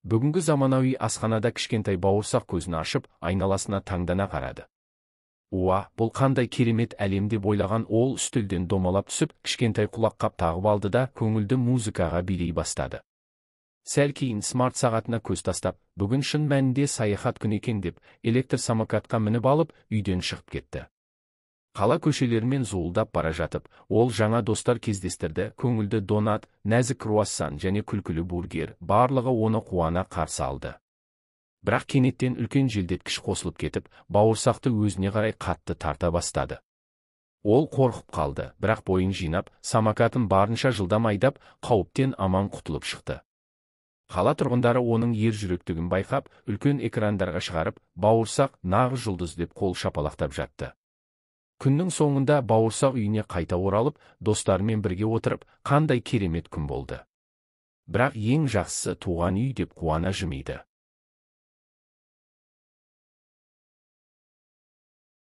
Бүгінгі заманауи асханада кішкентай бауырсақ көзін ашып, айналасына таңдана қарады. Уа, бұл қандай керемет әлем деп ойлаған ол үстелден домалап түсіп, кішкентай құлаққап тағып алды да көңілді музыкаға билей бастады. Сәл кейін смарт сағатына көз тастап, бүгін шын мәнінде саяхат күні екен деп, электр самокатқа мініп алып, үйден шығып кетті. Қала көшелерімен зуылдап бара жатып, ол жаңа достар кездестірді, көңілді донат, нәзік круассан және күлкілі бургер, барлығы оны қуана қарсы алды. Бірақ кенеттен үлкен желдеткіш қосылып кетіп, бауырсақты өзіне қарай қатты тарта бастады. Ол қорқып қалды, бірақ бойын жинап, самокатын барынша жылдам айдап, қауіптен аман құтылып шықты. Қала тұрғындары оның ержүректігін байқап, үлкен экрандарға шығарып, бауырсақ нағыз жұлдыз деп қол шапалақтап жатты. Күннің соңында бауырсақ үйіне қайта оралып, достарымен бірге отырып, қандай керемет күн болды. Бірақ ең жақсысы туған үй деп қуана жымиды.